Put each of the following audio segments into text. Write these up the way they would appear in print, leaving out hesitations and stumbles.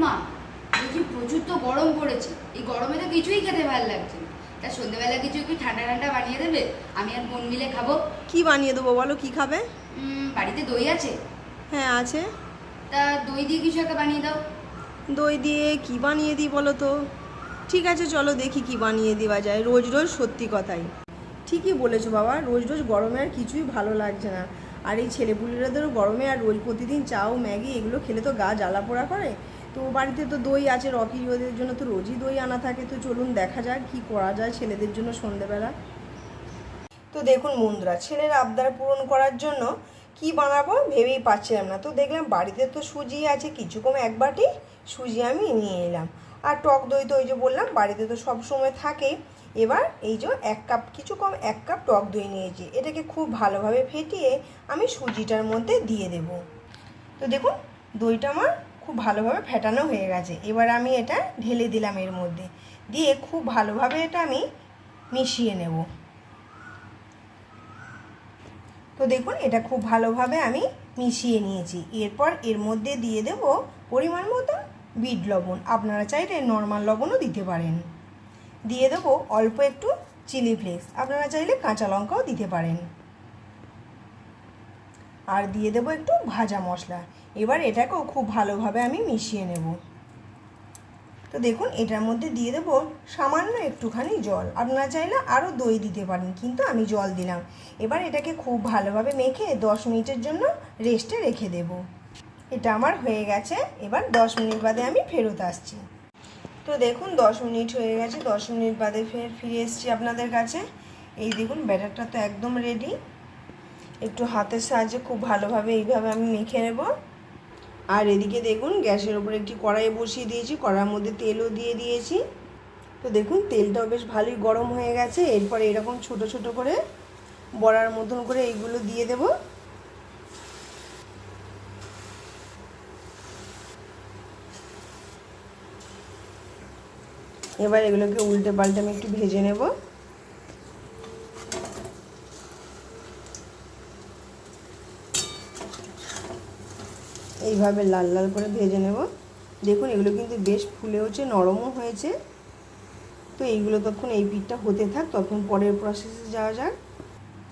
মা, বলছি প্রচুর তো গরম পড়েছে, এই গরমে তো কিছুই খেতে ভালো লাগছে না। তা সন্ধ্যেবেলা কিছু কি ঠান্ডা ঠান্ডা বানিয়ে দেবে? আমি আর বোন মিলে খাবো। কি বানিয়ে দেবো বলো, কি খাবে? বাড়িতে দই আছে? হ্যাঁ আছে। তা দই দিয়ে কিছু একটা বানিয়ে দাও। দই দিয়ে কি বানিয়ে দিই বলো তো? ঠিক আছে চলো দেখি কি বানিয়ে দেওয়া যায়। রোজ রোজ সত্যি কথাই ঠিকই বলেছো বাবা, রোজ রোজ গরমে আর কিছুই ভালো লাগছে না। আর এই ছেলেপুলেরাদেরও গরমে আর রোজ প্রতিদিন চাও ম্যাগি এগুলো খেলে তো গা জ্বালা পোড়া করে। তো বাড়িতে তো দই আছে, রকি ওদের জন্য তো রোজই দই আনা থাকে। তো চলুন দেখা যাক কি করা যায় ছেলেদের জন্য সন্ধেবেলা। তো দেখুন বন্ধুরা, ছেলের আবদার পূরণ করার জন্য কি বানাবো ভেবেই পাচ্ছিলাম না। তো দেখলাম বাড়িতে তো সুজি আছে, কিছু কম এক বাটি সুজি আমি নিয়ে এলাম। আর টক দই তো ওই যে বললাম বাড়িতে তো সব সময় থাকে। এবার এই যে এক কাপ, কিছু কম এক কাপ টক দই নিয়েছি, এটাকে খুব ভালোভাবে ফেটিয়ে আমি সুজিটার মধ্যে দিয়ে দেব। তো দেখুন দইটা আমার খুব ভালোভাবে ফেটানো হয়ে গেছে। এবার আমি এটা ঢেলে দিলাম এর মধ্যে, দিয়ে খুব ভালোভাবে এটা আমি মিশিয়ে নেব। তো দেখুন এটা খুব ভালোভাবে আমি মিশিয়ে নিয়েছি। এরপর এর মধ্যে দিয়ে দেব পরিমাণ মতো বিট লবণ, আপনারা চাইলে নর্মাল লবণও দিতে পারেন। দিয়ে দেবো অল্প একটু চিলি ফ্লেক্স, আপনারা চাইলে কাঁচা লঙ্কাও দিতে পারেন। আর দিয়ে দেবো একটু ভাজা মশলা। এবার এটাকেও খুব ভালোভাবে আমি মিশিয়ে নেব। তো দেখুন এটার মধ্যে দিয়ে দেবো সামান্য একটুখানি জল, আপনারা চাইলে আরও দই দিতে পারেন, কিন্তু আমি জল দিলাম। এবার এটাকে খুব ভালোভাবে মেখে 10 মিনিটের জন্য রেস্টে রেখে দেব। এটা আমার হয়ে গেছে। এবার 10 মিনিট বাদে আমি ফেরত আসছি। তো দেখুন 10 মিনিট হয়ে গেছে, 10 মিনিট বাদে ফিরে এসেছি আপনাদের কাছে। এই দেখুন ব্যাটারটা তো একদম রেডি। একটু হাতের সাহায্যে খুব ভালোভাবে এইভাবে আমি মেখে নেব। আর এদিকে দেখুন গ্যাসের ওপর একটি কড়াই বসিয়ে দিয়েছি, কড়াইয়ের মধ্যে তেলও দিয়ে দিয়েছি। তো দেখুন তেলটাও বেশ ভালোই গরম হয়ে গেছে। এরপর এরকম ছোট ছোট করে বড়ার মতন করে এইগুলো দিয়ে দেব। এবার এগুলোকে উল্টে পাল্টে আমি একটু ভেজে নেব। এইভাবে লাল লাল করে ভেজে নেব। দেখুন এগুলো কিন্তু বেশ ফুলেওছে, নরমও হয়েছে। তো এইগুলো তখন এই পিঠটা হতে থাক, তখন পরের প্রসেসে যাওয়া যাক।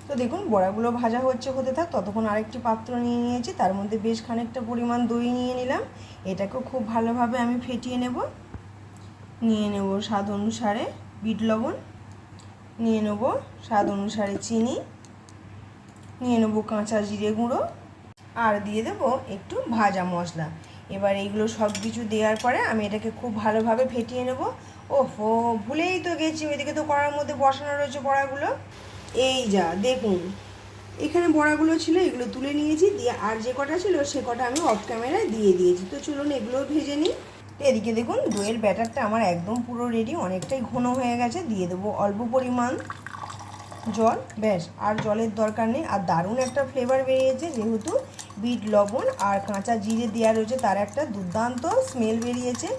তো দেখুন বড়াগুলো ভাজা হতে থাক, ততক্ষণ আরেকটি পাত্র নিয়ে নিয়েছি, তার মধ্যে বেশ খানিকটা পরিমাণ দই নিয়ে নিলাম। এটাকেও খুব ভালোভাবে আমি ফেটিয়ে নেব। নিয়ে নেব স্বাদ অনুসারে বিট লবণ, নিয়ে নেব স্বাদ অনুসারে চিনি, নিয়ে নেব কাঁচা জিরে গুঁড়ো, আর দিয়ে দেব একটু ভাজা মশলা। এবার এইগুলো সব কিছু দেওয়ার পরে আমি এটাকে খুব ভালোভাবে ফেটিয়ে নেব। ওহো ভুলেই তো গেছি, ওইদিকে তো কড়ার মধ্যে বসানো রয়েছে বড়াগুলো। এই যা দেখুন এখানে বড়াগুলো ছিল, এগুলো তুলে নিয়েছি, দিয়ে আর যে কটা ছিল সে কটা আমি অফ ক্যামেরায় দিয়ে দিয়েছি। তো চলুন এগুলোও ভেজে নিই। তো এদিকে দেখুন দইয়ের ব্যাটারটা আমার একদম পুরো রেডি, অনেকটাই ঘন হয়ে গেছে। দিয়ে দেবো অল্প পরিমাণ জল, ব্যাস আর জলের দরকার নেই। আর দারুণ একটা ফ্লেভার বেরিয়েছে, যেহেতু বিট লবণ আর কাঁচা জিরে দেওয়া রয়েছে, তার একটা দুর্দান্ত স্মেল বেরিয়েছে।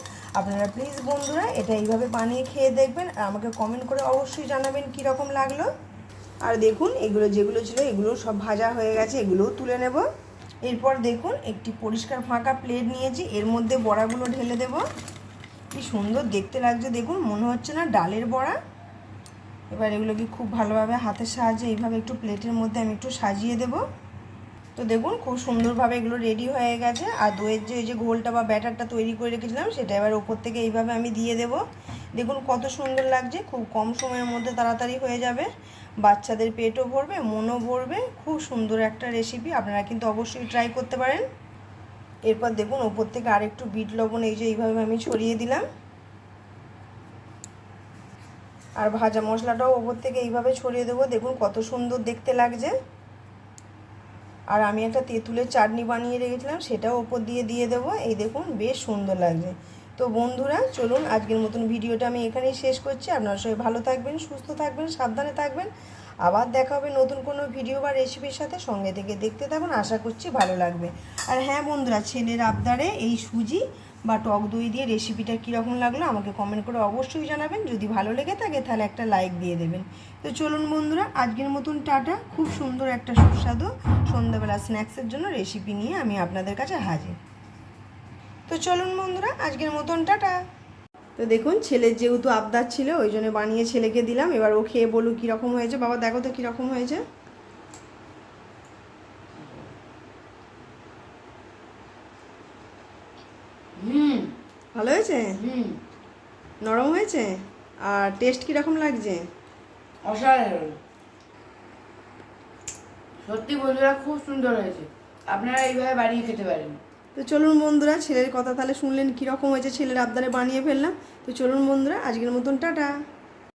আপনারা প্লিজ বন্ধুরা এটা এইভাবে বানিয়ে খেয়ে দেখবেন, আর আমাকে কমেন্ট করে অবশ্যই জানাবেন কীরকম লাগলো। আর দেখুন এগুলো যেগুলো ছিল এগুলো সব ভাজা হয়ে গেছে, এগুলোও তুলে নেব। এরপর দেখুন একটি পরিষ্কার ফাঁকা প্লেট নিয়েছি, এর মধ্যে বড়াগুলো ঢেলে দেব। কি সুন্দর দেখতে লাগছে দেখুন, মনে হচ্ছে না ডালের বড়া। এবার এগুলোকে খুব ভালোভাবে হাতের সাহায্যে এইভাবে একটু প্লেটের মধ্যে আমি একটু সাজিয়ে দেব। তো দেখুন খুব সুন্দরভাবে এগুলো রেডি হয়ে গেছে। আর দইয়ের যে এই যে ঘোলটা বা ব্যাটারটা তৈরি করে রেখেছিলাম সেটা এবার ওপর থেকে এইভাবে আমি দিয়ে দেব। দেখুন কত সুন্দর লাগছে, খুব কম সময়ের মধ্যে তাড়াতাড়ি হয়ে যাবে, বাচ্চাদের পেটও ভরবে মনও ভরবে। খুব সুন্দর একটা রেসিপি, আপনারা কিন্তু অবশ্যই ট্রাই করতে পারেন। এরপর দেখুন ওপর থেকে আরেকটু বিট লবণ এই যে এইভাবে আমি ছড়িয়ে দিলাম। আর ভাজা মশলাটাও ওপর থেকে এইভাবে ছড়িয়ে দেবো, দেখুন কত সুন্দর দেখতে লাগছে। আর আমি একটা তেঁতুলের চাটনি বানিয়ে রেখেছিলাম, সেটাও ওপর দিয়ে দেবো। এই দেখুন বেশ সুন্দর লাগছে। তো বন্ধুরা চলুন আজকের মতন ভিডিওটা আমি এখানেই শেষ করছি। আপনারা সবাই ভালো থাকবেন, সুস্থ থাকবেন, সাবধানে থাকবেন। আবার দেখা হবে নতুন কোনো ভিডিও বা রেসিপির সাথে। সঙ্গে থেকে দেখতে থাকুন, আশা করছি ভালো লাগবে। আর হ্যাঁ বন্ধুরা, ছেলের আবদারে এই সুজি বা টক দই দিয়ে রেসিপিটা কীরকম লাগলো আমাকে কমেন্ট করে অবশ্যই জানাবেন। যদি ভালো লেগে থাকে তাহলে একটা লাইক দিয়ে দেবেন। তো চলুন বন্ধুরা আজকের মতন টাটা। খুব সুন্দর একটা সুস্বাদু সন্ধ্যাবেলা স্ন্যাক্সের জন্য রেসিপি নিয়ে আমি আপনাদের কাছে হাজির। তো চলুন বন্ধুরা, আজকের মতন টাটা। তো দেখুন, ছেলের যেহেতু আবদার ছিল ওই জন্য বানিয়ে ছেলেকে দিলাম। এবার ও খেয়ে বলুক কীরকম হয়েছে। বাবা দেখো তো কীরকম হয়েছে। ভালো হয়েছে? নরম হয়েছে? আর টেস্ট কীরকম লাগছে? অসাধারণ, সত্যি বন্ধুরা খুব সুন্দর হয়েছে। আপনারা এইভাবে বানিয়ে খেতে পারেন। তো চলুন বন্ধুরা, ছেলের কথা তাহলে শুনলেন কীরকম হয়েছে, ছেলের আবদারে বানিয়ে ফেললাম। তো চলুন বন্ধুরা, আজকের মতন টাটা।